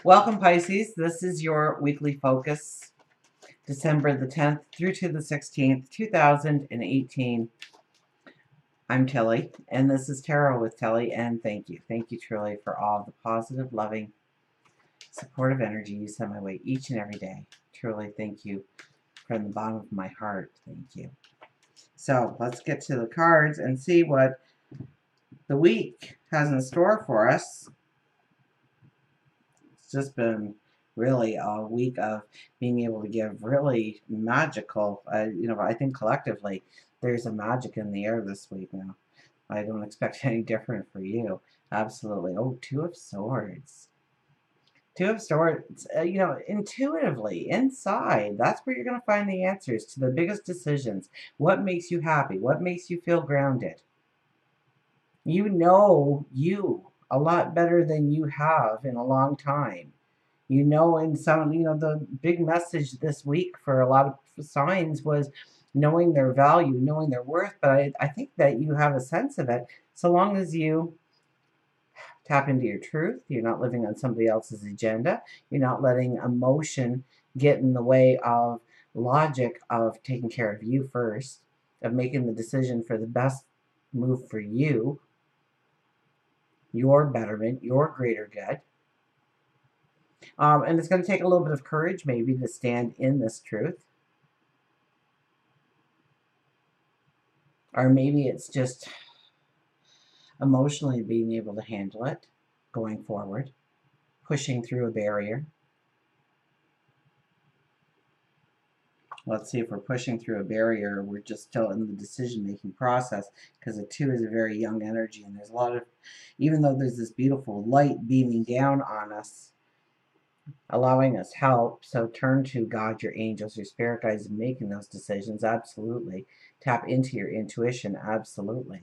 Welcome, Pisces. This is your weekly focus, December the 10th through to the 16th, 2018. I'm Tilly, and this is Tarot with Tilly, and thank you. Thank you truly for all the positive, loving, supportive energy you send my way each and every day. Truly, thank you from the bottom of my heart. Thank you. So, let's get to the cards and see what the week has in store for us. It's just been really a week of being able to give really magical, I think collectively there's a magic in the air this week now. I don't expect any different for you. Absolutely. Oh, Two of Swords. Two of Swords, intuitively, inside, that's where you're going to find the answers to the biggest decisions. What makes you happy? What makes you feel grounded? You know you a lot better than you have in a long time. In some, the big message this week for a lot of signs was knowing their value, knowing their worth. But I think that you have a sense of it so long as you tap into your truth. You're not living on somebody else's agenda. You're not letting emotion get in the way of logic, of taking care of you first, of making the decision for the best move for you, your betterment, your greater good. And it's going to take a little bit of courage, maybe, to stand in this truth. Or maybe it's just emotionally being able to handle it, going forward, pushing through a barrier. Let's see if we're pushing through a barrier, we're just still in the decision-making process, because a 2 is a very young energy, and there's a lot of, even though there's this beautiful light beaming down on us, allowing us help. So turn to God, your angels, your spirit guides in making those decisions. Absolutely. Tap into your intuition. Absolutely.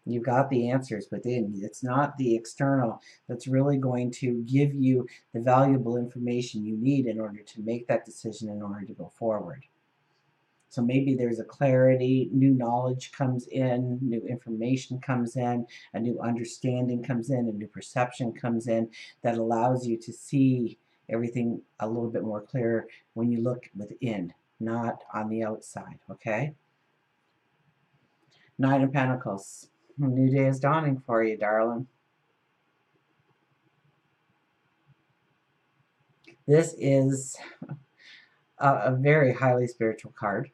You've got the answers within. It's not the external that's really going to give you the valuable information you need in order to make that decision, in order to go forward. So maybe there's a clarity, new knowledge comes in, new information comes in, a new understanding comes in, a new perception comes in that allows you to see everything a little bit more clear when you look within, not on the outside, okay? Nine of Pentacles. A new day is dawning for you, darling. This is a very highly spiritual card.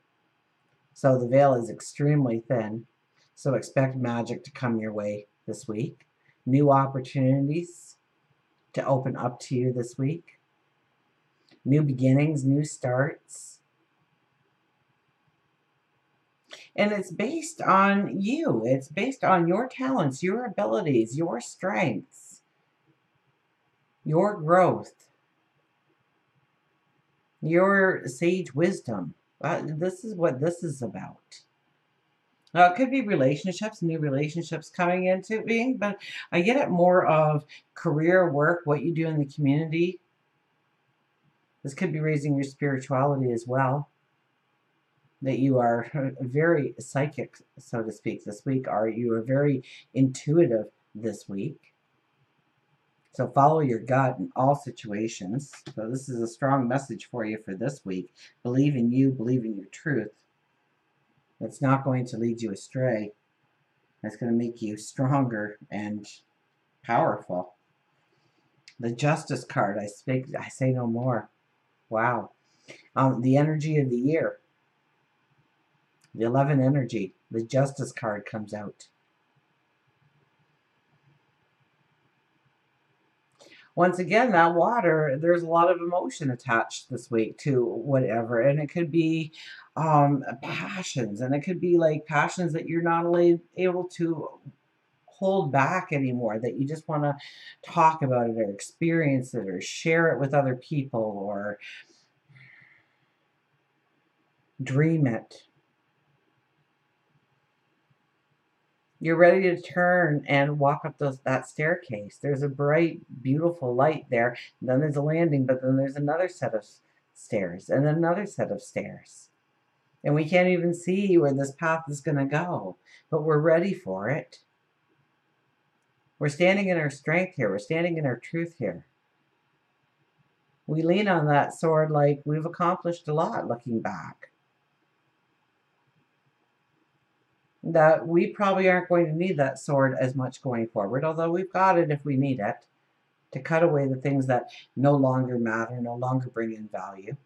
So the veil is extremely thin. So expect magic to come your way this week. New opportunities to open up to you this week. New beginnings, new starts. And it's based on you. It's based on your talents, your abilities, your strengths, your growth, your sage wisdom. This is what this is about. Now, it could be relationships, new relationships coming into being, but I get it more of career, work, what you do in the community. This could be raising your spirituality as well. That you are very psychic, so to speak, this week, or you are very intuitive this week. So follow your gut in all situations. So this is a strong message for you for this week. Believe in you, believe in your truth. It's not going to lead you astray. It's going to make you stronger and powerful. The Justice card, I say no more. Wow. The energy of the year. The 11 energy. The Justice card comes out. Once again, that water, there's a lot of emotion attached this week to whatever. And it could be passions. And it could be like passions that you're not able to hold back anymore, that you just want to talk about it or experience it or share it with other people or dream it. You're ready to turn and walk up that staircase. There's a bright, beautiful light there. And then there's a landing, but then there's another set of stairs and then another set of stairs. And we can't even see where this path is going to go, but we're ready for it. We're standing in our strength here. We're standing in our truth here. We lean on that sword like we've accomplished a lot looking back. That we probably aren't going to need that sword as much going forward, although we've got it if we need it, to cut away the things that no longer matter, no longer bring in value.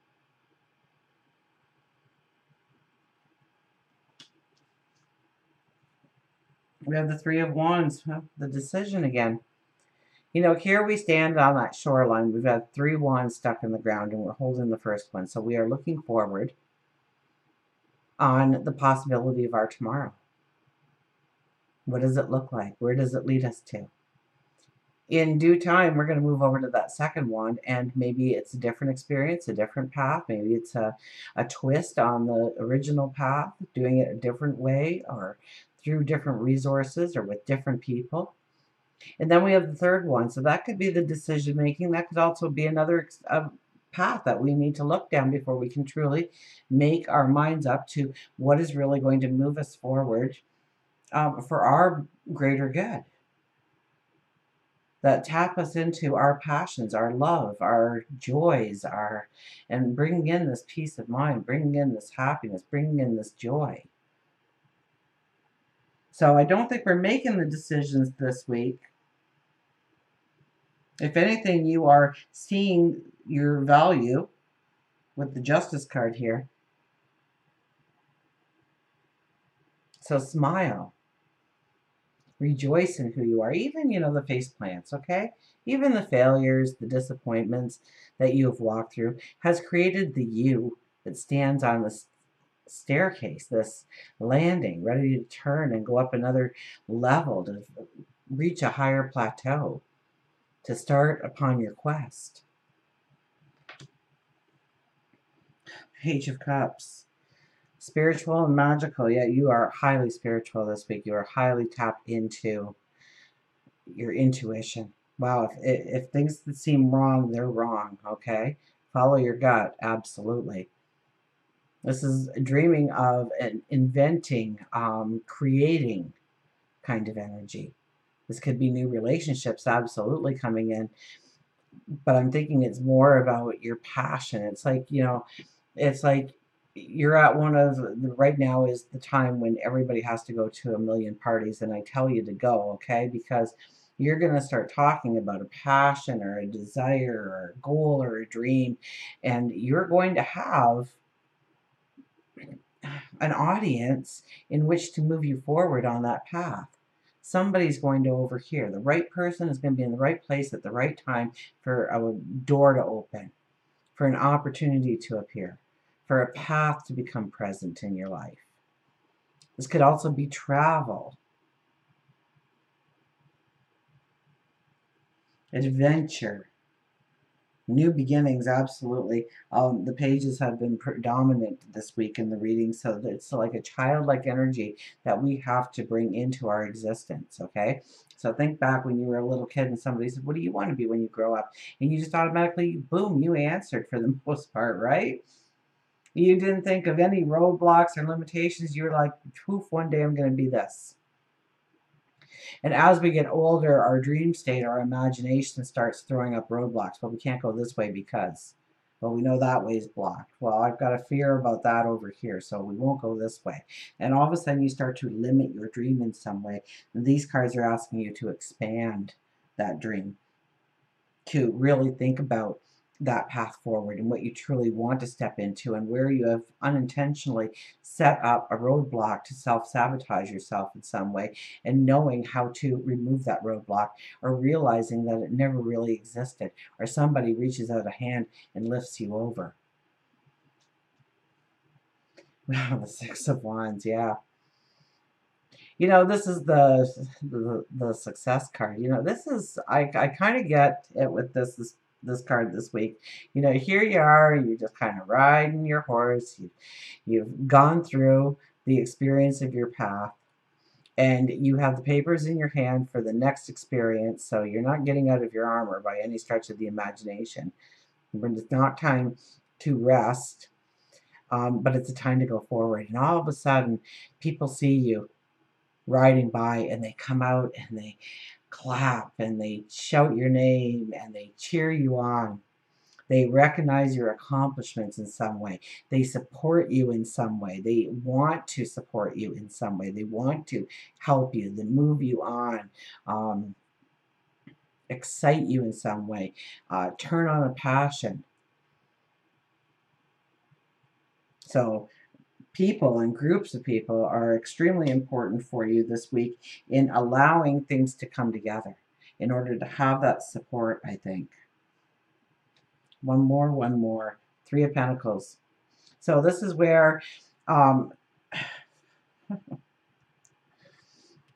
We have the Three of Wands, the decision again. You know, here we stand on that shoreline. We've got 3 wands stuck in the ground and we're holding the first one. So we are looking forward on the possibility of our tomorrow. What does it look like? Where does it lead us to? In due time, we're going to move over to that second wand, and maybe it's a different experience, a different path. Maybe it's a twist on the original path, doing it a different way or through different resources or with different people. And then we have the third one. So that could be the decision making. That could also be another path that we need to look down before we can truly make our minds up to what is really going to move us forward for our greater good. That tap us into our passions, our love, our joys, and bringing in this peace of mind, bringing in this happiness, bringing in this joy. So I don't think we're making the decisions this week. If anything, you are seeing your value with the Justice card here. So smile. Rejoice in who you are. Even, the face plants, okay? Even the failures, the disappointments that you have walked through has created the you that stands on this staircase, this landing, ready to turn and go up another level to reach a higher plateau, to start upon your quest. Page of Cups. Spiritual and magical. Yeah, you are highly spiritual this week. You are highly tapped into your intuition. Wow, if things that seem wrong, they're wrong, okay? Follow your gut, absolutely. This is dreaming of and inventing, creating kind of energy. This could be new relationships, absolutely coming in. But I'm thinking it's more about your passion. It's like, it's like you're at right now is the time when everybody has to go to a million parties, and I tell you to go, okay? Because you're going to start talking about a passion or a desire or a goal or a dream, and you're going to have an audience in which to move you forward on that path. Somebody's going to overhear. The right person is going to be in the right place at the right time for a door to open, for an opportunity to appear, for a path to become present in your life. This could also be travel, adventure, new beginnings, absolutely. The pages have been predominant this week in the reading, so it's like a childlike energy that we have to bring into our existence, okay? So think back when you were a little kid and somebody said, what do you want to be when you grow up? And you just automatically, boom, you answered for the most part, right? You didn't think of any roadblocks or limitations. You were like, poof, one day I'm going to be this. And as we get older, our dream state, our imagination starts throwing up roadblocks. But we can't go this way because, well, we know that way is blocked. Well, I've got a fear about that over here, so we won't go this way. And all of a sudden, you start to limit your dream in some way. And these cards are asking you to expand that dream, to really think about that path forward and what you truly want to step into, and where you have unintentionally set up a roadblock to self-sabotage yourself in some way, and knowing how to remove that roadblock, or realizing that it never really existed, or somebody reaches out a hand and lifts you over. Wow, the Six of Wands, yeah. This is the success card. This is I kind of get it with this card this week. Here you are, you're just kind of riding your horse. You've gone through the experience of your path, and you have the papers in your hand for the next experience. So you're not getting out of your armor by any stretch of the imagination. But it's not time to rest, but it's a time to go forward. And all of a sudden, people see you riding by, and they come out and they clap and they shout your name and they cheer you on. They recognize your accomplishments in some way. They support you in some way. They want to support you in some way. They want to help you, they move you on, excite you in some way, turn on a passion. So people and groups of people are extremely important for you this week in allowing things to come together in order to have that support, I think. One more. Three of Pentacles. So this is where um,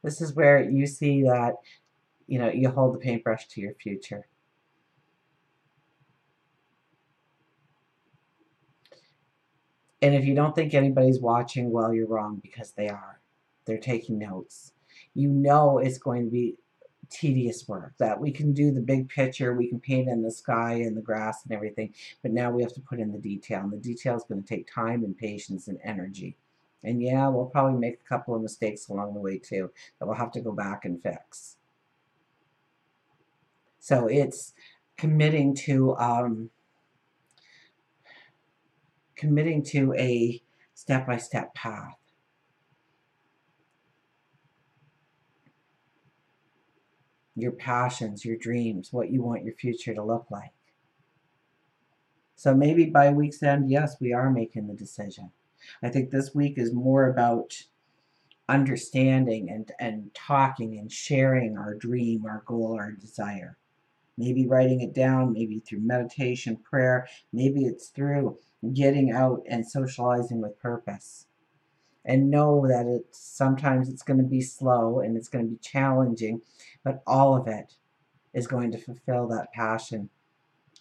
you see that, you hold the paintbrush to your future. And if you don't think anybody's watching, well, you're wrong, because they are. They're taking notes. You know it's going to be tedious work, that we can do the big picture, we can paint in the sky and the grass and everything, but now we have to put in the detail, and the detail is going to take time and patience and energy. And yeah, we'll probably make a couple of mistakes along the way too that we'll have to go back and fix. So it's committing to a step-by-step path. Your passions, your dreams, what you want your future to look like. So maybe by week's end, yes, we are making the decision. I think this week is more about understanding and talking and sharing our dream, our goal, our desire. Maybe writing it down, maybe through meditation, prayer, maybe it's through getting out and socializing with purpose. And know that sometimes it's going to be slow and it's going to be challenging, but all of it is going to fulfill that passion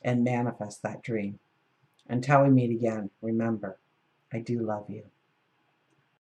and manifest that dream. Until we meet again, remember, I do love you.